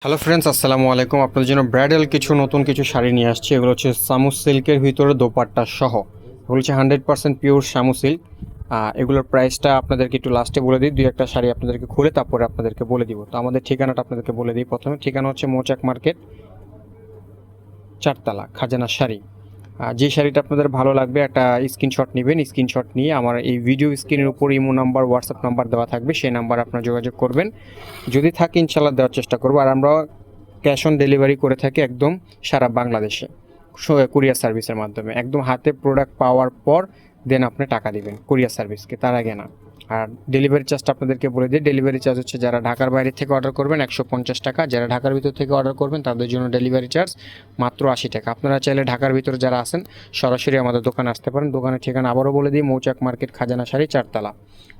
Hello friends, আসসালামু আলাইকুম। আপনাদের জন্য ব্রাইডাল নতুন কিছু শাড়ি নিয়ে আসছি। এগুলো হচ্ছে সামু সিল্কের ভিতরে দোপাট্টা সহ। এগুলো হচ্ছে 100% পিওর সামু সিল্ক। এগুলোর প্রাইসটা আপনাদেরকে একটু লাস্টে বলে দিই। দুই একটা শাড়ি আপনাদেরকে খুলে তারপরে আপনাদেরকে বলে দিব। তো আমাদের ঠিকানাটা আপনাদেরকে বলে দিই। প্রথমে ঠিকানা হচ্ছে মৌচাক মার্কেট, চারতলা, খাজানা শাড়ি। যে শাড়িটা আপনাদের ভালো লাগবে একটা স্ক্রিনশট নেবেন। স্ক্রিনশট নিয়ে আমার এই ভিডিও স্ক্রিনের উপর ইমো নাম্বার, হোয়াটসঅ্যাপ নাম্বার দেওয়া থাকবে, সেই নাম্বার আপনার যোগাযোগ করবেন। যদি থাকে ইনশাল্লাহ দেওয়ার চেষ্টা করবো। আর আমরা ক্যাশ অন ডেলিভারি করে থাকি একদম সারা বাংলাদেশে, কুরিয়ার সার্ভিসের মাধ্যমে। একদম হাতে প্রোডাক্ট পাওয়ার পর দেন আপনি টাকা দিবেন কুরিয়ার সার্ভিসকে, তার আগে না। আর ডেলিভারি চার্জটা আপনাদেরকে বলে দিই। ডেলিভারি চার্জ হচ্ছে যারা ঢাকার বাইরে থেকে অর্ডার করবেন 150 টাকা, যারা ঢাকার ভিতর থেকে অর্ডার করবেন তাদের জন্য ডেলিভারি চার্জ মাত্র 80 টাকা। আপনারা চাইলে ঢাকার ভিতরে যারা আছেন সরাসরি আমাদের দোকানে আসতে পারেন। দোকানের ঠিকানা আবারও বলে দিই, মৌচাক মার্কেট, খাজানা শাড়ি, চারতলা।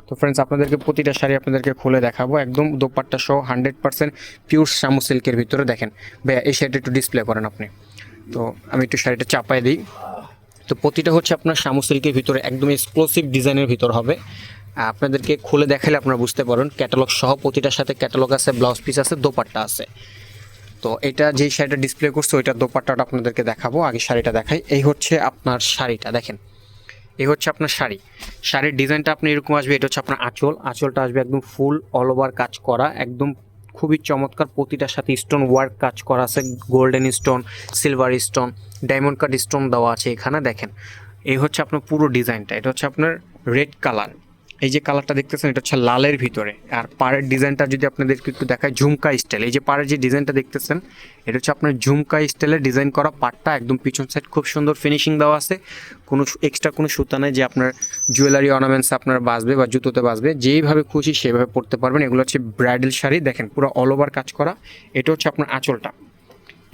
তো ফ্রেন্ডস, আপনাদেরকে প্রতিটা শাড়ি আপনাদেরকে খুলে দেখাবো একদম দোপাট্টা সহ 100% পিওর সামু সিল্কের ভিতরে। দেখেন ভাইয়া, এই শাড়িটা একটু ডিসপ্লে করেন আপনি। তো আমি একটু শাড়িটা চাপায় দিই। তো প্রতিটা হচ্ছে আপনার সামু সিল্কের ভিতরে একদম এক্সক্লুসিভ ডিজাইনের ভিতর হবে। আপনাদেরকে খুলে দেখালে আপনারা বুঝতে পারেন। ক্যাটালগ সহ প্রতিটার সাথে ক্যাটালগ আছে, ব্লাউজ পিস আছে, দোপাট্টা আছে। তো এটা যেই শাড়িটা ডিসপ্লে করছে ওইটার দোপাট্টাটা আপনাদেরকে দেখাবো। আগে শাড়িটা দেখাই। এই হচ্ছে আপনার শাড়িটা, দেখেন। এই হচ্ছে আপনার শাড়ি। শাড়ির ডিজাইনটা আপনি এরকম আসবে। এটা হচ্ছে আপনার আঁচলটা আসবে একদম ফুল অল ওভার কাজ করা, একদম খুবই চমৎকার। প্রতিটার সাথে স্টোন ওয়ার্ক কাজ করা আছে, golden stone, silver stone, diamond cut stone দেওয়া আছে এখানে। দেখেন, এই হচ্ছে আপনার পুরো ডিজাইনটা। এটা হচ্ছে আপনার রেড কালার। এই যে কালারটা দেখতেছেন এটা হচ্ছে লালের ভিতরে। আর পাড়ের ডিজাইনটা যদি আপনাদেরকে একটু দেখায়, ঝুমকা স্টাইল। এই যে পাড়ের যে ডিজাইনটা দেখতেছেন এটা হচ্ছে আপনার ঝুমকা স্টাইলে ডিজাইন করা পাড়টা। একদম পিছন সাইড খুব সুন্দর ফিনিশিং দেওয়া আছে। কোনো এক্সট্রা কোনো সুতা নেই যে আপনার জুয়েলারি অর্নামেন্টস আপনার বাজবে বা জুতোতে বাজবে। যেইভাবে খুশি সেভাবে পরতে পারবেন। এগুলো হচ্ছে ব্রাইডাল শাড়ি। দেখেন পুরো অল ওভার কাজ করা। এটা হচ্ছে আপনার আঁচলটা।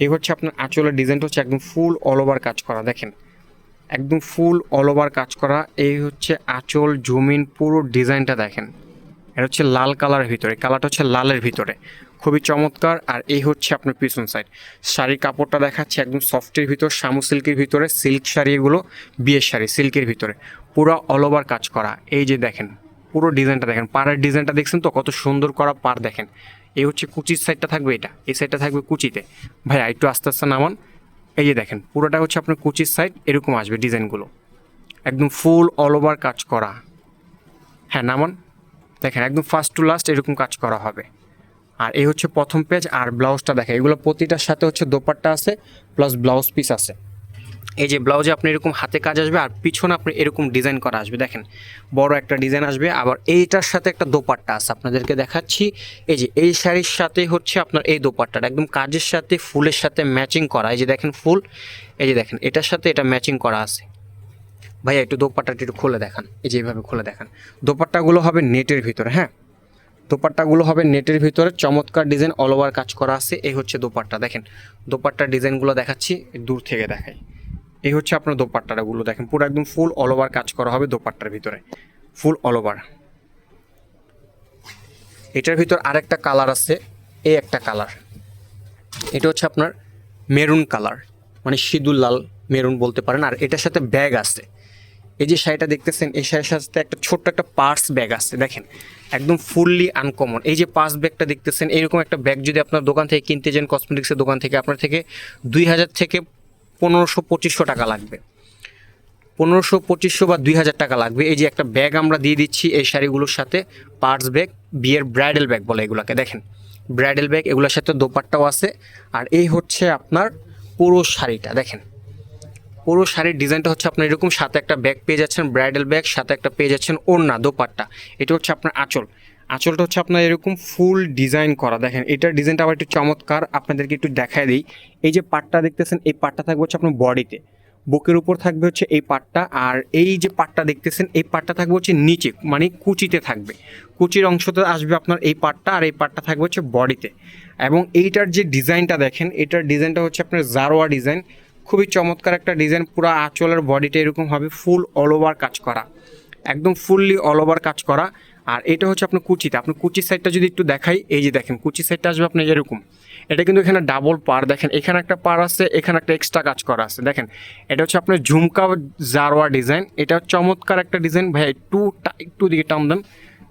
এই হচ্ছে আপনার আঁচলের ডিজাইনটা হচ্ছে একদম ফুল অল ওভার কাজ করা। দেখেন একদম ফুল অল ওভার কাজ করা। এই হচ্ছে আঁচল, জমিন, পুরো ডিজাইনটা দেখেন। এটা হচ্ছে লাল কালারের ভিতরে, কালারটা হচ্ছে লালের ভিতরে, খুবই চমৎকার। আর এই হচ্ছে আপনার পিছন সাইড। শাড়ির কাপড়টা দেখাচ্ছে একদম সফটের ভিতর, শামু সিল্কের ভিতরে। সিল্ক শাড়ি এগুলো, বিয়ের শাড়ি, সিল্কের ভিতরে পুরো অল ওভার কাজ করা। এই যে দেখেন পুরো ডিজাইনটা দেখেন, পাড়ের ডিজাইনটা দেখছেন তো কত সুন্দর করা পাড়। দেখেন এই হচ্ছে কুচির সাইডটা থাকবে, এটা এই সাইডটা থাকবে কুচিতে। ভাইয়া একটু আস্তে আস্তে নামান। এই যে দেখেন পুরোটা হচ্ছে আপনার কুচির সাইড, এরকম আসবে ডিজাইনগুলো, একদম ফুল অল ওভার কাজ করা। হ্যাঁ নামান। দেখেন একদম ফার্স্ট টু লাস্ট এরকম কাজ করা হবে। আর এই হচ্ছে প্রথম পেজ। আর ব্লাউজটা দেখেন, এগুলো প্রতিটার সাথে হচ্ছে দোপাট্টা আছে প্লাস ব্লাউজ পিস আছে। এই যে ব্লাউজে আপনি এরকম হাতে কাজ আসবে আর পিছনে আপনি এরকম ডিজাইন করা আসবে। দেখেন বড় একটা ডিজাইন আসবে। আবার এইটার সাথে একটা দোপাট্টা আছে, আপনাদেরকে দেখাচ্ছি। এই যে এই শাড়ির সাথে হচ্ছে আপনার এই দোপাট্টাটা একদম কাজের সাথে ফুলের সাথে ম্যাচিং করা। এই যে দেখেন ফুল, এই যে দেখেন এটার সাথে এটা ম্যাচিং করা আছে। ভাইয়া একটু দোপাট্টাটা একটু খুলে দেখান। এই যে এইভাবে খুলে দেখান। দোপাট্টাগুলো হবে নেটের ভিতরে। হ্যাঁ, দোপাট্টাগুলো হবে নেটের ভিতরে, চমৎকার ডিজাইন অল ওভার কাজ করা আছে। এই হচ্ছে দোপাট্টা। দেখেন দোপাট্টার ডিজাইনগুলো দেখাচ্ছি, দূর থেকে দেখাই। এই হচ্ছে আপনার দোপাট্টাগুলো দেখেন, পুরো একদম ফুল অল ওভার কাজ করা হবে দোপাট্টার ভিতরে, ফুল অল ওভার। এটার ভিতর আরেকটা কালার আছে, এই একটা কালার। এটা হচ্ছে আপনার মেরুন কালার, মানে সিঁদুর লাল মেরুন বলতে পারেন। আর এটার সাথে ব্যাগ আছে। এই যে শাড়িটা দেখতেছেন, এই শাড়ির সাথে একটা ছোট্ট একটা পার্স ব্যাগ আছে। দেখেন একদম ফুললি আনকমন। এই যে পার্স ব্যাগটা দেখতেছেন, এইরকম একটা ব্যাগ যদি আপনার দোকান থেকে কিনতে যান, কসমেটিক্সের দোকান থেকে, আপনার থেকে 2000 থেকে 1500-2500 টাকা লাগবে। 1500-2500 বা 2000 টাকা লাগবে। এই যে একটা ব্যাগ আমরা দিয়ে দিচ্ছি এই শাড়িগুলোর সাথে, পার্স ব্যাগ, বিয়ের ব্রাইডাল ব্যাগ বলে এগুলোকে। দেখেন ব্রাইডাল ব্যাগ, এগুলোর সাথে দোপাট্টাও আছে। আর এই হচ্ছে আপনার পুরো শাড়িটা। দেখেন পুরো শাড়ির ডিজাইনটা হচ্ছে আপনার এরকম, সাথে একটা ব্যাগ পেয়ে যাচ্ছেন, ব্রাইডাল ব্যাগ, সাথে একটা পেয়ে যাচ্ছেন ওড়না, দোপাট্টা। এটা হচ্ছে আপনার আঁচল। আঁচলটা হচ্ছে আপনার এরকম ফুল ডিজাইন করা। দেখেন এটার ডিজাইনটা আবার একটু চমৎকার, আপনাদেরকে একটু দেখায় দিই। এই যে পাটটা দেখতেছেন, এই পাটটা থাকবে হচ্ছে আপনার বডিতে, বুকের উপর থাকবে হচ্ছে এই পাটটা। আর এই যে পাটটা দেখতেছেন, এই পাটটা থাকবে হচ্ছে নিচে, মানে কুচিতে থাকবে। কুচির অংশতে আসবে আপনার এই পাটটা, আর এই পাটটা থাকবে হচ্ছে বডিতে। এবং এইটার যে ডিজাইনটা দেখেন, এটার ডিজাইনটা হচ্ছে আপনার জারোয়া ডিজাইন, খুবই চমৎকার একটা ডিজাইন। পুরো আঁচলের বডিটা এরকম হবে, ফুল অল ওভার কাজ করা, একদম ফুললি অল ওভার কাজ করা। আর এটা হচ্ছে আপনার কুচিতে। আপনার কুচির সাইডটা যদি একটু দেখাই, এই যে দেখেন কুচির সাইডটা আসবে আপনার এরকম। এটা কিন্তু এখানে ডাবল পার। দেখেন এখানে একটা পার আছে, এখানে একটা এক্সট্রা কাজ করা আছে। দেখেন এটা হচ্ছে আপনার ঝুমকা জারোয়া ডিজাইন। এটা চমৎকার একটা ডিজাইন। ভাই একটু দিকে টান দেন,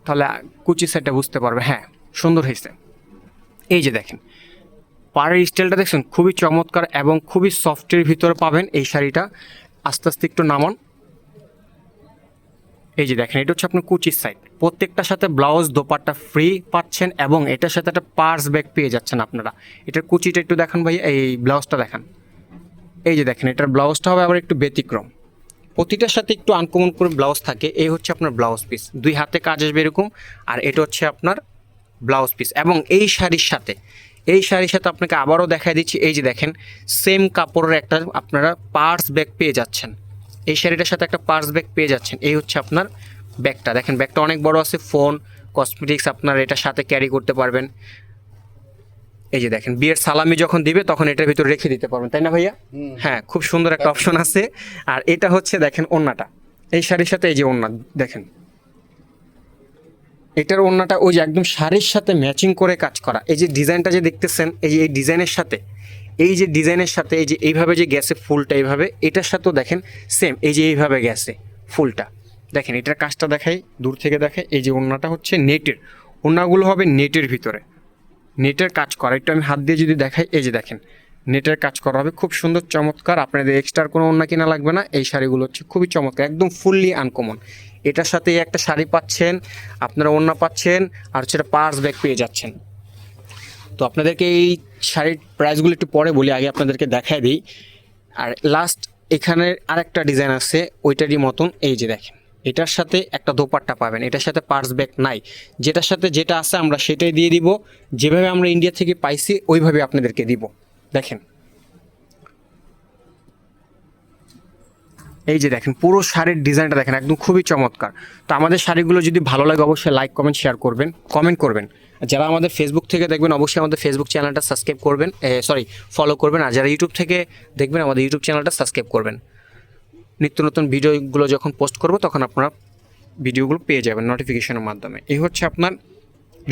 তাহলে কুচির সাইডটা বুঝতে পারবে। হ্যাঁ সুন্দর হয়েছে। এই যে দেখেন পাড়ের স্টাইলটা দেখছেন খুবই চমৎকার এবং খুবই সফটের ভিতরে পাবেন এই শাড়িটা। আস্তে আস্তে একটু নামান। এই যে দেখেন, এটা হচ্ছে আপনার কুচির সাইড। প্রত্যেকটার সাথে ব্লাউজ দোপাট্টা ফ্রি পাচ্ছেন এবং এটার সাথে একটা পার্স ব্যাগ পেয়ে যাচ্ছেন আপনারা। এটার কুচিটা একটু দেখান ভাই, এই ব্লাউজটা দেখান। এই যে দেখেন, এটার ব্লাউজটা হবে আবার একটু ব্যতিক্রম। প্রতিটার সাথে একটু আনকমন করে ব্লাউজ থাকে। এই হচ্ছে আপনার ব্লাউজ পিস, 2 হাতে কাজ আসবে এরকম। আর এটা হচ্ছে আপনার ব্লাউজ পিস। এবং এই শাড়ির সাথে আপনাকে আবারও দেখাই দিচ্ছি, এই যে দেখেন সেম কাপড়ের একটা আপনারা পার্স ব্যাগ পেয়ে যাচ্ছেন। এই শাড়িটার সাথে একটা পার্স ব্যাগ পেয়ে যাচ্ছেন। এই হচ্ছে আপনার ব্যাগটা, দেখেন ব্যাগটা অনেক বড় আছে। ফোন, কসমেটিক্স আপনার এটার সাথে ক্যারি করতে পারবেন। এই যে দেখেন, বিয়ের সালামি যখন দিবে তখন এটার ভিতরে রেখে দিতে পারবেন, তাই না ভাইয়া? হ্যাঁ, খুব সুন্দর একটা অপশন আছে। আর এটা হচ্ছে দেখেন ওড়নাটা, এই শাড়ির সাথে এই যে ওড়না দেখেন, এটার ওড়নাটা ওই যে একদম শাড়ির সাথে ম্যাচিং করে কাজ করা। এই যে ডিজাইনটা যে দেখতেছেন, এই ডিজাইনের সাথে এই যে এইভাবে যে গেছে ফুলটা, এইভাবে এটার সাথেও দেখেন সেম এই যে এইভাবে গেছে ফুলটা। দেখেন এটার কাজটা দেখাই, দূর থেকে দেখাই। এই যে ওড়নাটা হচ্ছে নেটের, ওড়নাগুলো হবে নেটের ভিতরে, নেটের কাজ করা। একটু আমি হাত দিয়ে যদি দেখাই, এই যে দেখেন নেটের কাজ করা হবে, খুব সুন্দর চমৎকার। আপনাদের এক্সট্রা কোনো ওড়না কিনা লাগবে না। এই শাড়িগুলো হচ্ছে খুবই চমৎকার, একদম ফুললি আনকমন। এটার সাথে একটা শাড়ি পাচ্ছেন, আপনারা ওড়না পাচ্ছেন, আর হচ্ছে পার্স ব্যাগ পেয়ে যাচ্ছেন। তো আপনাদেরকে এই শাড়ির প্রাইসগুলো একটু পরে বলি, আগে আপনাদেরকে দেখায় দিই। আর লাস্ট এখানে আরেকটা ডিজাইন আছে ওইটারই মতন। এই যে দেখেন, এটার সাথে একটা দোপাট্টা পাবেন, এটার সাথে পার্স ব্যাগ নাই। যেটার সাথে যেটা আছে আমরা সেটাই দিয়ে দিব, যেভাবে আমরা ইন্ডিয়া থেকে পাইছি ওইভাবে আপনাদেরকে দিব। দেখেন এই যে দেখেন পুরো শাড়ির ডিজাইনটা দেখেন, একদম খুবই চমৎকার। তো আমাদের শাড়িগুলো যদি ভালো লাগে অবশ্যই লাইক, কমেন্ট, শেয়ার করবেন, কমেন্ট করবেন। যারা আমাদের ফেসবুক থেকে দেখবেন অবশ্যই আমাদের ফেসবুক চ্যানেলটা সাবস্ক্রাইব করবেন, ফলো করবেন। আর যারা ইউটিউব থেকে দেখবেন আমাদের ইউটিউব চ্যানেলটা সাবস্ক্রাইব করবেন। নিত্য নতুন ভিডিওগুলো যখন পোস্ট করব তখন আপনারা ভিডিওগুলো পেয়ে যাবেন নোটিফিকেশনের মাধ্যমে। এই হচ্ছে আপনার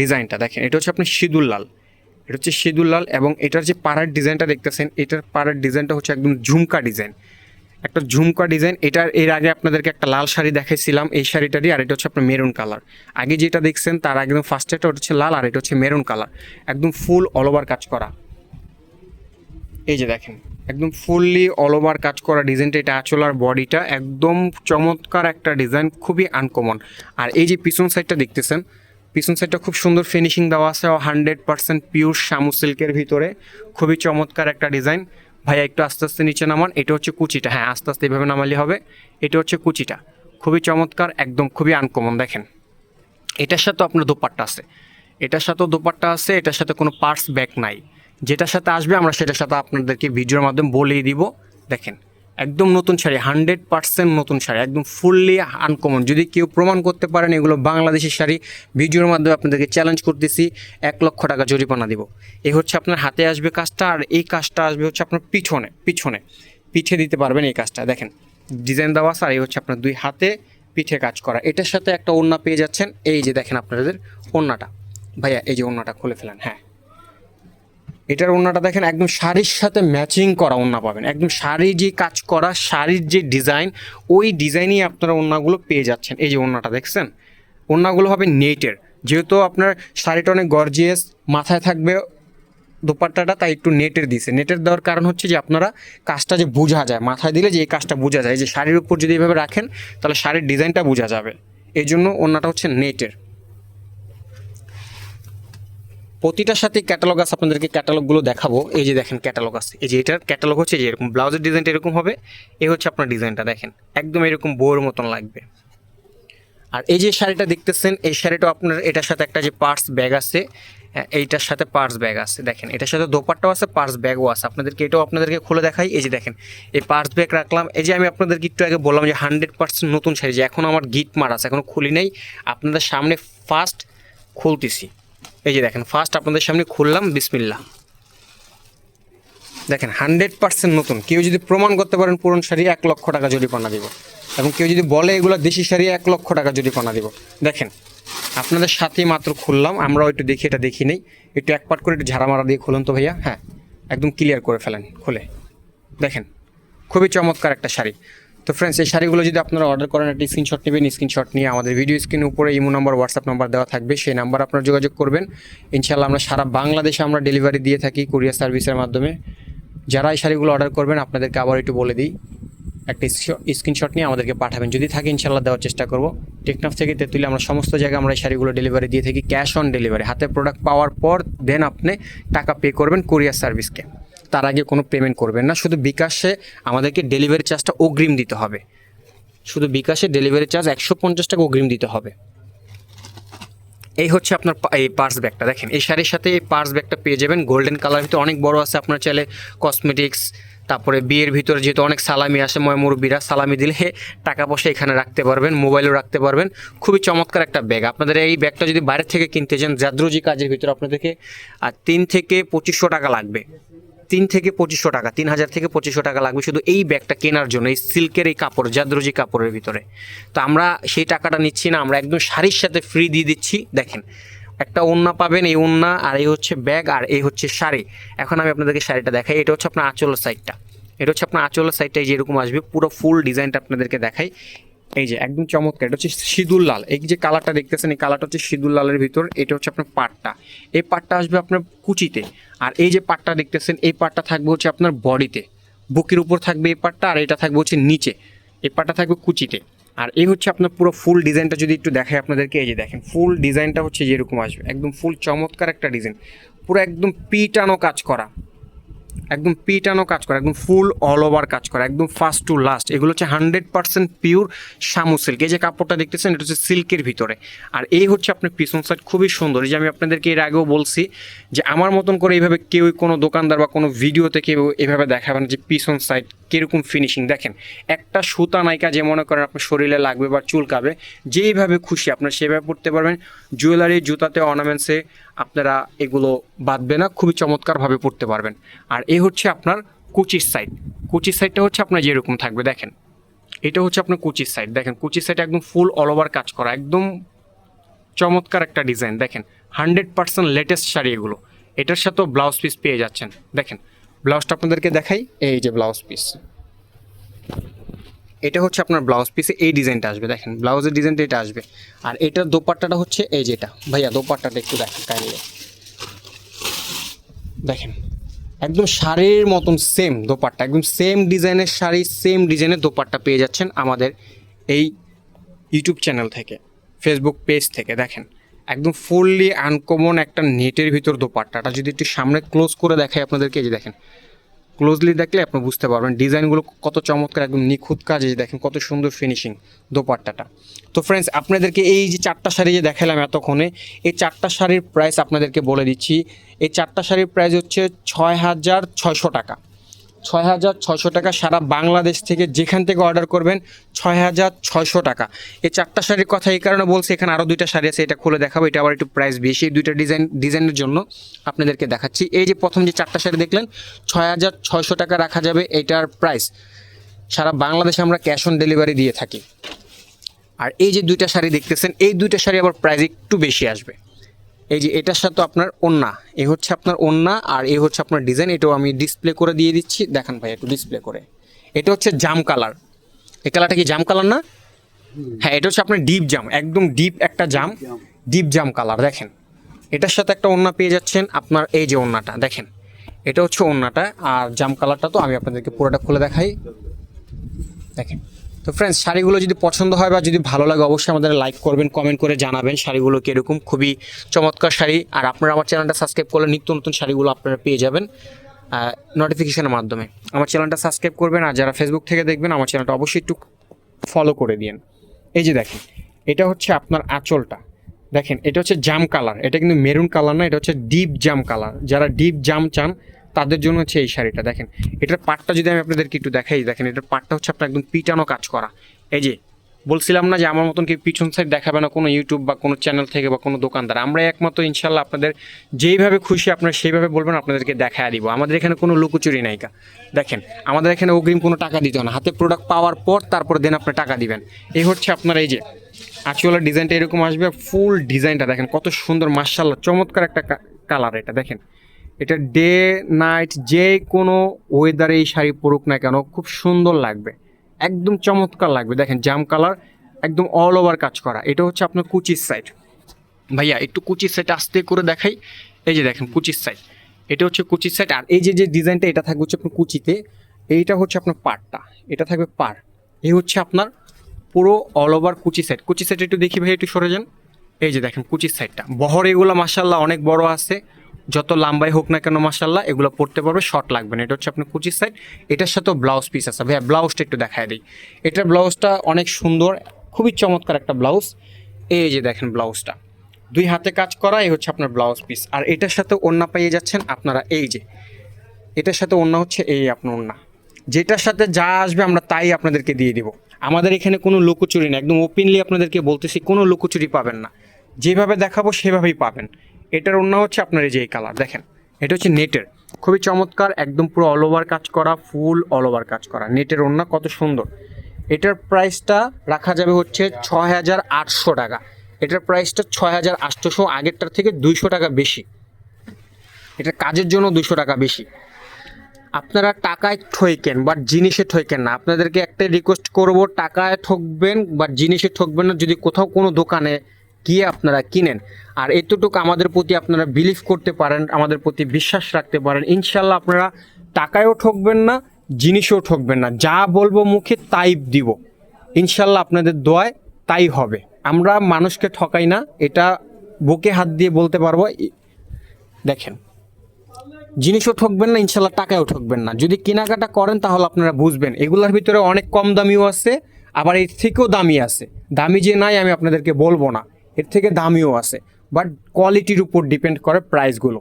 ডিজাইনটা দেখেন, এটা হচ্ছে আপনার সিঁদুর লাল, এটা হচ্ছে সিঁদুর লাল। এবং এটার যে পাড়ার ডিজাইনটা দেখতেছেন, এটার পাড়ার ডিজাইনটা হচ্ছে একদম ঝুমকা ডিজাইন, একটা ঝুমকা ডিজাইন। এটার এর আগে আপনাদেরকে একটা লাল শাড়ি দেখাইছিলাম এই শাড়িটারই, আর এটা হচ্ছে আপনার মেরুন কালার। আগে যেটা দেখছেন তার একদম ফার্স্ট এটা হচ্ছে লাল, আর এটা হচ্ছে মেরুন কালার, একদম ফুল অল ওভার কাজ করা। এই যে দেখেন একদম ফুললি অল ওভার কাজ করা ডিজাইনটা। এটা আঁচলার বডিটা একদম চমৎকার একটা ডিজাইন, খুবই আনকমন। আর এই যে পিছন সাইডটা দেখতেছেন, পিছন সাইডটা খুব সুন্দর ফিনিশিং দেওয়া আছে, 100% পিওর শামু সিল্কের ভিতরে, খুবই চমৎকার একটা ডিজাইন। ভাইয়া একটু আস্তে আস্তে নিচে নামান। এটা হচ্ছে কুচিটা, হ্যাঁ আস্তে আস্তে এইভাবে নামালে হবে। এটা হচ্ছে কুচিটা, খুবই চমৎকার, একদম খুবই আনকমন। দেখেন এটার সাথে আপনার দোপাট্টা আছে, এটার সাথেও দোপাট্টা আছে, এটার সাথে কোনো পার্স ব্যাগ নাই। যেটার সাথে আসবে আমরা সেটার সাথে আপনাদেরকে ভিডিওর মাধ্যমে বলেই দিব। দেখেন একদম নতুন শাড়ি, 100% নতুন শাড়ি, একদম ফুললি আনকমন। যদি কেউ প্রমাণ করতে পারেন এগুলো বাংলাদেশের শাড়ি, ভিডিওর মাধ্যমে আপনাদেরকে চ্যালেঞ্জ করতেছি, 1 লক্ষ টাকা জরিমানা দিব। এই হচ্ছে আপনার হাতে আসবে কাজটা, আর এই কাজটা আসবে হচ্ছে আপনার পিঠে দিতে পারবেন এই কাজটা। দেখেন ডিজাইন দেওয়া আছে, আর এই হচ্ছে আপনার 2 হাতে পিঠে কাজ করা। এটার সাথে একটা ওড়না পেয়ে যাচ্ছেন। এই যে দেখেন আপনাদের ওড়নাটা, ভাইয়া এই যে ওড়নাটা খুলে ফেলেন। হ্যাঁ এটার ওড়নাটা দেখেন, একদম শাড়ির সাথে ম্যাচিং করা ওড়না পাবেন, একদম শাড়ির যে কাজ করা, শাড়ির যে ডিজাইন ওই ডিজাইনই আপনারা ওড়নাগুলো পেয়ে যাচ্ছেন। এই যে ওড়নাটা দেখছেন, ওড়নাগুলো হবে নেটের, যেহেতু আপনার শাড়িটা অনেক গর্জিয়াস, মাথায় থাকবে দোপাট্টাটা, তাই একটু নেটের দিছে। নেটের দেওয়ার কারণ হচ্ছে যে আপনারা কাজটা যে বোঝা যায়, মাথায় দিলে যে এই কাজটা বোঝা যায়, যে শাড়ির উপর যদি এইভাবে রাখেন তাহলে শাড়ির ডিজাইনটা বোঝা যাবে, এই জন্য ওড়নাটা হচ্ছে নেটের। প্রতিটার সাথে ক্যাটালগ আছে, আপনাদেরকে ক্যাটালগুলো দেখাবো। এই যে দেখেন ক্যাটালগ আছে, এই যে এটার ক্যাটালগ হচ্ছে যে এরকম, ব্লাউজের ডিজাইনটা এরকম হবে। এই হচ্ছে আপনার ডিজাইনটা দেখেন, একদম এরকম বউয়ের মতন লাগবে। আর এই যে শাড়িটা দেখতেছেন, এই শাড়িটা আপনার এটার সাথে একটা যে পার্স ব্যাগ আছে, এইটার সাথে পার্স ব্যাগ আছে। দেখেন এটার সাথে দোপাট্টাও আছে, পার্স ব্যাগও আছে। আপনাদেরকে খুলে দেখাই। এই যে দেখেন এই পার্স ব্যাগ রাখলাম। এই যে আমি আপনাদেরকে একটু আগে বললাম যে 100% নতুন শাড়ি, যে এখন আমার গিট মার আছে, এখনও খুলি নেই, আপনাদের সামনে ফার্স্ট খুলতেছি। এই যে দেখেন ফার্স্ট আপনাদের সামনে খুললাম, বিসমিল্লাহ। দেখেন 100% নতুন। কেউ যদি প্রমাণ করতে পারেন পুরনো শাড়ি, 1 লক্ষ টাকা জরিমানা দিব। এবং কেউ যদি বলে এগুলো দেশি শাড়ি, 1 লক্ষ টাকা জরিমানা দিব। দেখেন আপনাদের সাথেই মাত্র খুললাম, আমরাও একটু দেখি, এটা দেখি নেই, একটু এক পাট করে একটু ঝাড়া মারা দিয়ে খুলুন তো ভাইয়া। হ্যাঁ একদম ক্লিয়ার করে ফেলেন খুলে। দেখেন খুবই চমৎকার একটা শাড়ি। তো ফ্রেন্ডস, এই শাড়িগুলো যদি আপনারা অর্ডার করেন, একটা স্ক্রিনশট নেবেন, স্ক্রিনশট নিয়ে আমাদের ভিডিও স্ক্রিনের উপরে ইমো নাম্বার, হোয়াটসঅ্যাপ নাম্বার দেওয়া থাকবে, সেই নাম্বার আপনারা যোগাযোগ করবেন। ইনশাআল্লাহ আমরা সারা বাংলাদেশে আমরা ডেলিভারি দিয়ে থাকি কুরিয়ার সার্ভিসের মাধ্যমে। যারা এই শাড়িগুলো অর্ডার করবেন, আপনাদেরকে আবার একটু বলে দিই, একটা স্ক্রিনশট নিয়ে আমাদেরকে পাঠাবেন, যদি থাকে ইনশাআল্লাহ দেওয়ার চেষ্টা করব। টেকনাফ থেকে তেঁতুলিয়া আমরা সমস্ত জায়গায় আমরা এই শাড়িগুলো ডেলিভারি দিয়ে থাকি, ক্যাশ অন ডেলিভারি। হাতে প্রোডাক্ট পাওয়ার পর দেন আপনি টাকা পে করবেন কুরিয়ার সার্ভিসকে, তার আগে কোনো পেমেন্ট করবেন না। শুধু বিকাশে আমাদেরকে ডেলিভারি চার্জটা অগ্রিম দিতে হবে, শুধু বিকাশে ডেলিভারি চার্জ 150 টাকা অগ্রিম দিতে হবে। এই হচ্ছে আপনার এই পার্স ব্যাগটা, দেখেন এই শাড়ির সাথে এই পার্স ব্যাগটা পেয়ে যাবেন গোল্ডেন কালার ভিতরে, অনেক বড় আছে। আপনার চাইলে কসমেটিক্স, তারপরে বিয়ের ভিতরে যেহেতু অনেক সালামি আসে, মুরব্বীরা সালামি দিলে টাকা পয়সা এখানে রাখতে পারবেন, মোবাইলও রাখতে পারবেন। খুবই চমৎকার একটা ব্যাগ। আপনাদের এই ব্যাগটা যদি বাইরে থেকে কিনতে চান জাদ্রোজি কাজের ভিতরে, আপনাদেরকে 3 থেকে 2500 টাকা লাগবে। 3 থেকে 2500 টাকা, 3000 থেকে 2500 টাকা লাগবে শুধু এই ব্যাগটা কেনার জন্য, এই সিল্কের এই কাপড়, জাদ্রোজি কাপড়ের ভিতরে। তো আমরা সেই টাকাটা নিচ্ছি না, আমরা একদম শাড়ির সাথে ফ্রি দিয়ে দিচ্ছি। দেখেন একটা ওড়না পাবেন, এই ওড়না, আর এই হচ্ছে ব্যাগ, আর এই হচ্ছে শাড়ি। এখন আমি আপনাদেরকে শাড়িটা দেখাই। এটা হচ্ছে আপনার আঁচলের সাইডটা, এটা হচ্ছে আপনার আঁচলের সাইডটা, এই যে এরকম আসবে, পুরো ফুল ডিজাইনটা আপনাদেরকে দেখাই। এই যে একদম চমৎকার, এটা হচ্ছে সিঁদুর লাল, এই যে কালারটা দেখতেছেন, এই কালারটা হচ্ছে সিঁদুর লালের ভিতর। এটা হচ্ছে আপনার পাটটা, এই পাটটা আসবে আপনার কুচিতে। আর এই যে পাটটা দেখতেছেন, এই পাটটা থাকবে হচ্ছে আপনার বডিতে, বুকের উপর থাকবে এই পাটটা, আর এটা থাকবে হচ্ছে নিচে, এই পাটটা থাকবে কুচিতে। আর এই হচ্ছে আপনার পুরো ফুল ডিজাইনটা যদি একটু দেখাই আপনাদেরকে, এই যে দেখেন ফুল ডিজাইনটা হচ্ছে যেরকম আসবে, একদম ফুল চমৎকার একটা ডিজাইন, পুরো একদম পিটানো কাজ করা, একদম পিটানো কাজ করা, একদম ফুল অল ওভার কাজ করা, একদম ফার্স্ট টু লাস্ট। এগুলো হচ্ছে 100% পিওর শামু সিল্ক। এই যে কাপড়টা দেখতেছেন, এটা হচ্ছে সিল্কের ভিতরে। আর এই হচ্ছে আপনার পিছন সাইড, খুবই সুন্দর। এই যে আমি আপনাদেরকে এর আগেও বলছি যে আমার মতন করে এইভাবে কেউ কোনো দোকানদার বা কোনো ভিডিওতে কেউ এভাবে দেখাবেন যে পিছন সাইড কীরকম ফিনিশিং। দেখেন একটা সুতা নাইকা যে মনে করেন আপনার শরীরে লাগবে বা চুলকাবে, যেইভাবে খুশি আপনার সেভাবে পড়তে পারবেন। জুয়েলারি, জুতাতে, অর্নামেন্টসে আপনারা এগুলো বাঁধবে না, খুবই চমৎকারভাবে পড়তে পারবেন। আর এই হচ্ছে আপনার কুচির সাইড, কুচির সাইডটা হচ্ছে আপনার যেরকম থাকবে, দেখেন এটা হচ্ছে আপনার কুচির সাইড। দেখেন কুচির সাইড একদম ফুল অল ওভার কাজ করা, একদম চমৎকার একটা ডিজাইন। দেখেন 100% লেটেস্ট শাড়ি এগুলো। এটার সাথেও ব্লাউজ পিস পেয়ে যাচ্ছেন। দেখেন ব্লাউজটা আপনাদেরকে দেখাই, এই যে ব্লাউজ পিস, এটা হচ্ছে আপনার ব্লাউজ পিসে এই ডিজাইনটা আসবে। দেখেন ব্লাউজের ডিজাইনটা এটা আসবে। আর এটার দোপাট্টাটা হচ্ছে এই যেটা, ভাইয়া দোপাট্টাটা একটু দেখেন কাইন্ডলি, দেখেন একদম শাড়ির মতন সেম দোপাট্টা, একদম সেম ডিজাইনের শাড়ি, সেম ডিজাইনের দোপাট্টা পেয়ে যাচ্ছেন আমাদের এই ইউটিউব চ্যানেল থেকে, ফেসবুক পেজ থেকে। দেখেন একদম ফুললি আনকমন একটা নেটের ভিতর দোপাট্টাটা যদি একটু সামনে ক্লোজ করে দেখাই আপনাদেরকে, এই যে দেখেন ক্লোজলি দেখলে আপনি বুঝতে পারবেন ডিজাইনগুলো কত চমৎকার, একদম নিখুঁত কাজ। এই দেখেন কত সুন্দর ফিনিশিং দোপাট্টাটা। তো ফ্রেন্ডস, আপনাদেরকে এই যে 4টা শাড়ি যে দেখালাম এতক্ষণে, এই 4টা শাড়ির প্রাইস আপনাদেরকে বলে দিচ্ছি। এই 4টা শাড়ির প্রাইস হচ্ছে 6600 টাকা। 6600 টাকা, সারা বাংলাদেশ থেকে যেখান থেকে অর্ডার করবেন 6600 টাকা। এই 4টা শাড়ির কথা এই কারণে বলছি, এখানে আরও 2টা শাড়ি আছে, এটা খুলে দেখাবো, এটা আবার একটু প্রাইস বেশি। এই 2টা ডিজাইনের জন্য আপনাদেরকে দেখাচ্ছি। এই যে প্রথম যে 4টা শাড়ি দেখলেন 6600 টাকা রাখা যাবে এটার প্রাইস। সারা বাংলাদেশে আমরা ক্যাশ অন ডেলিভারি দিয়ে থাকি। আর এই যে 2টা শাড়ি দেখতেছেন, এই 2টা শাড়ি আবার প্রাইস একটু বেশি আসবে। এই যে এটার সাথে আপনার ওড়না, এই হচ্ছে আপনার ওড়না, আর এই হচ্ছে আপনার ডিজাইন। এটাও আমি ডিসপ্লে করে দিয়ে দিচ্ছি, দেখেন ভাই একটু ডিসপ্লে করে। এটা হচ্ছে জাম কালার, এই কালারটা কি জাম কালার না? হ্যাঁ, এটা হচ্ছে আপনার ডিপ জাম, একদম ডিপ একটা জাম, ডিপ জাম কালার। দেখেন এটার সাথে একটা ওড়না পেয়ে যাচ্ছেন আপনার, এই যে ওড়নাটা দেখেন, এটা হচ্ছে ওড়নাটা। আর জাম কালারটা তো আমি আপনাদেরকে পুরোটা খুলে দেখাই, দেখেন। তো ফ্রেন্ডস, শাড়িগুলো যদি পছন্দ হয় বা যদি ভালো লাগে অবশ্যই আমাদের লাইক করবেন, কমেন্ট করে জানাবেন শাড়িগুলো কীরকম, খুবই চমৎকার শাড়ি। আর আপনারা আমার চ্যানেলটা সাবস্ক্রাইব করলে নিত্য নতুন শাড়িগুলো আপনারা পেয়ে যাবেন নোটিফিকেশনের মাধ্যমে। আমার চ্যানেলটা সাবস্ক্রাইব করবেন, আর যারা ফেসবুক থেকে দেখবেন আমার চ্যানেলটা অবশ্যই একটু ফলো করে দিন। এই যে দেখেন এটা হচ্ছে আপনার আঁচলটা, দেখেন এটা হচ্ছে জাম কালার, এটা কিন্তু মেরুন কালার না, এটা হচ্ছে ডিপ জাম কালার। যারা ডিপ জাম চান তাদের জন্য হচ্ছে এই শাড়িটা। দেখেন এটার পাটটা যদি আমি আপনাদেরকে একটু দেখাই, দেখেন এটার পাটটা হচ্ছে আপনার একদম পিটানো কাজ করা। এই যে বলছিলাম না যে আমার মতন কি পিছন সাইড দেখাবে না কোনো ইউটিউব বা কোনো চ্যানেল থেকে বা কোনো দোকানদার, আমরা একমাত্র ইনশাল্লাহ আপনাদের যেইভাবে খুশি আপনারা সেইভাবে বলবেন, আপনাদেরকে দেখায় দিব। আমাদের এখানে কোনো লুকোচুরি নাইকা। দেখেন আমাদের এখানে অগ্রিম কোনো টাকা দিতে হয় না, হাতে প্রোডাক্ট পাওয়ার পর তারপর দেন আপনি টাকা দিবেন। এই হচ্ছে আপনার এই যে আঁচলের ডিজাইনটা এরকম আসবে, ফুল ডিজাইনটা দেখেন কত সুন্দর, মাশাআল্লাহ চমৎকার একটা কালার। এটা দেখেন, এটা ডে নাইট যে কোনো ওয়েদারে এই শাড়ি পরুক না কেন খুব সুন্দর লাগবে, একদম চমৎকার লাগবে। দেখেন জাম কালার, একদম অল ওভার কাজ করা। এটা হচ্ছে আপনার কুচির সাইড। ভাইয়া একটু কুচির সাইড আস্তে করে দেখাই। এই যে দেখেন কুচির সাইড, এটা হচ্ছে কুচির সাইড। আর এই যে যে ডিজাইনটা এটা থাকবে হচ্ছে আপনার কুচিতে, এইটা হচ্ছে আপনার পাড়টা, এটা থাকবে পাড়। এই হচ্ছে আপনার পুরো অল ওভার কুচি সাইড। কুচি সাইড একটু দেখি ভাই, একটু সরে যান। এই যে দেখেন কুচির সাইডটা, বহর এগুলো মাশাল্লাহ অনেক বড় আছে, যত লম্বাই হোক না কেন মাশাল্লাহ এগুলো পড়তে পারবে, শর্ট লাগবে না। এটা হচ্ছে আপনার কুচির সাইড। এটার সাথেও ব্লাউজ পিস আছে। ভাইয়া ব্লাউজটা একটু দেখায় দিই। এটার ব্লাউজটা অনেক সুন্দর, খুবই চমৎকার একটা ব্লাউজ। এই যে দেখেন ব্লাউজটা 2 হাতে কাজ করা, এই হচ্ছে আপনার ব্লাউজ পিস। আর এটার সাথে ওড়না পেয়ে যাচ্ছেন আপনারা। এই যে এটার সাথে ওড়না হচ্ছে এই আপনার ওড়না, যেটার সাথে যা আসবে আমরা তাই আপনাদেরকে দিয়ে দিব। আমাদের এখানে কোনো লুকোচুরি না, একদম ওপেনলি আপনাদেরকে বলতেছি, কোনো লুকোচুরি পাবেন না, যেভাবে দেখাবো সেভাবেই পাবেন। এটার ওড়না হচ্ছে আপনার এই যে এই কালার দেখেন, এটা হচ্ছে নেটের, খুবই চমৎকার, একদম পুরো অল ওভার কাজ করা, ফুল অল ওভার কাজ করা নেটের ওড়না, কত সুন্দর। এটার প্রাইসটা রাখা যাবে হচ্ছে 6,800 টাকা। এটার প্রাইসটা 6,800, আগেরটার থেকে 200 টাকা বেশি। এটার কাজের জন্য 200 টাকা বেশি। আপনারা টাকায় ঠকেন বাট জিনিসে ঠকেন না। আপনাদেরকে একটাই রিকোয়েস্ট করব, টাকায় ঠকবেন বাট জিনিসে ঠকবেন না যদি কোথাও কোনো দোকানে গিয়ে আপনারা কিনেন। আর এতটুকু আমাদের প্রতি আপনারা বিলিভ করতে পারেন, আমাদের প্রতি বিশ্বাস রাখতে পারেন, ইনশাল্লাহ আপনারা টাকায়ও ঠকবেন না, জিনিসেও ঠকবেন না। যা বলবো মুখে তাই দিব, ইনশাল্লাহ আপনাদের দোয়ায় তাই হবে। আমরা মানুষকে ঠকাই না, এটা বুকে হাত দিয়ে বলতে পারবো। দেখেন জিনিসও ঠকবেন না, ইনশাল্লাহ টাকায়ও ঠকবেন না। যদি কেনাকাটা করেন তাহলে আপনারা বুঝবেন এগুলোর ভিতরে অনেক কম দামিও আছে, আবার এর থেকেও দামি আছে। দামি যে নাই আমি আপনাদেরকে বলবো না, এর থেকে দামিও আছে, বাট কোয়ালিটির উপর ডিপেন্ড করে প্রাইসগুলো,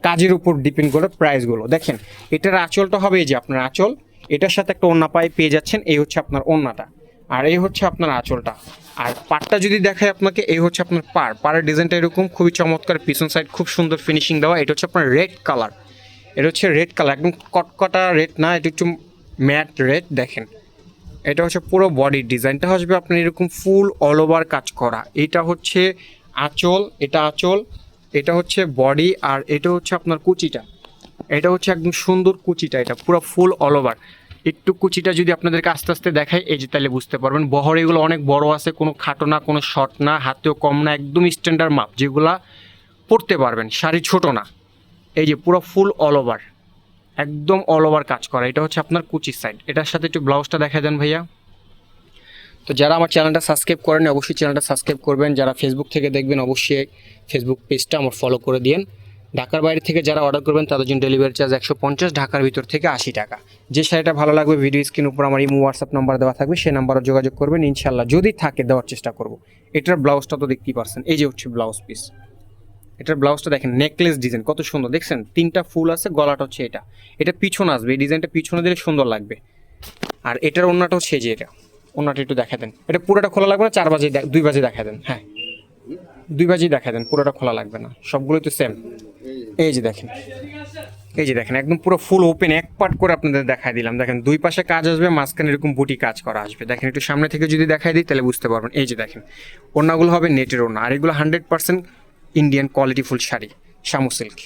কাজের উপর ডিপেন্ড করে প্রাইসগুলো। দেখেন এটার আঁচলটা হবে এই যে আপনার আঁচল, এটার সাথে একটা ওড়না পেয়ে যাচ্ছেন, এই হচ্ছে আপনার ওড়নাটা, আর এই হচ্ছে আপনার আঁচলটা। আর পাড়টা যদি দেখায় আপনাকে, এই হচ্ছে আপনার পাড়ের ডিজাইনটা এরকম খুবই চমৎকার, পিছন সাইড খুব সুন্দর ফিনিশিং দেওয়া। এটা হচ্ছে আপনার রেড কালার, এটা হচ্ছে রেড কালার, একদম কটকটা রেড না, এটা একটু ম্যাট রেড। দেখেন এটা হচ্ছে পুরো বডির ডিজাইনটা আসবে আপনার এরকম ফুল অল ওভার কাজ করা। এটা হচ্ছে আঁচল, এটা আঁচল, এটা হচ্ছে বডি, আর এটা হচ্ছে আপনার কুচিটা, এটা হচ্ছে একদম সুন্দর কুচিটা, এটা পুরো ফুল অল ওভার। একটু কুচিটা যদি আপনাদেরকে আস্তে আস্তে দেখায়, এই যে তাহলে বুঝতে পারবেন। বহর এগুলো অনেক বড় আছে, কোনো খাটো না, কোনো শর্ট না, হাতেও কম না, একদম স্ট্যান্ডার্ড মাপ, যেগুলা পরতে পারবেন, শাড়ি ছোট না। এই যে পুরো ফুল অল ওভার, একদম অল ওভার কাজ করা। এটা হচ্ছে আপনার কুচির সাইড। এটার সাথে একটু ব্লাউজটা দেখা দেন ভাইয়া। তো যারা আমার চ্যানেলটা সাবস্ক্রাইব করেন অবশ্যই চ্যানেলটা সাবস্ক্রাইব করবেন, যারা ফেসবুক থেকে দেখবেন অবশ্যই ফেসবুক পেজটা আমার ফলো করে দিন। ঢাকার বাইরে থেকে যারা অর্ডার করবেন তাদের জন্য ডেলিভারি চার্জ 150, ঢাকার ভিতর থেকে 80 টাকা। যে শাড়িটা ভালো লাগবে ভিডিও স্ক্রিন উপর আমার ইমো হোয়াটসঅ্যাপ নাম্বার দেওয়া থাকবে, সেই নাম্বারে যোগাযোগ করবেন, ইনশাল্লাহ যদি থাকে দেওয়ার চেষ্টা করব। এটার ব্লাউজটা তো দেখতেই পারছেন, এই যে হচ্ছে ব্লাউজ পিস। এটার ব্লাউজটা দেখেন, নেকলেস ডিজাইন কত সুন্দর, দেখছেন 3টা ফুল আছে, গলাটা হচ্ছে এটা, এটা পিছনে আসবে, এই ডিজাইনটা পিছনে দিলে সুন্দর লাগবে। আর এটার ওড়নাটা হচ্ছে যে এটা, ওড়নাটা একটু দেখা দেন। এটা পুরোটা খোলা লাগবে না, 4 বাজে 2 বাজে দেখা দেন, হ্যাঁ 2 বাজেই দেখা দেন, পুরোটা খোলা লাগবে না, সবগুলোই তো সেম। এই যে দেখেন, এই যে দেখেন একদম পুরো ফুল ওপেন, এক পার্ট করে আপনাদের দেখাই দিলাম। দেখেন 2 পাশে কাজ আসবে, মাঝখানে এরকম বুটি কাজ করা আসবে। দেখেন একটু সামনে থেকে যদি দেখাই দিই তাহলে বুঝতে পারবেন। এই যে দেখেন ওড়নাগুলো হবে নেটের ওড়না, আর এগুলো 100% ইন্ডিয়ান কোয়ালিটিফুল শাড়ি, শামু সিল্ক।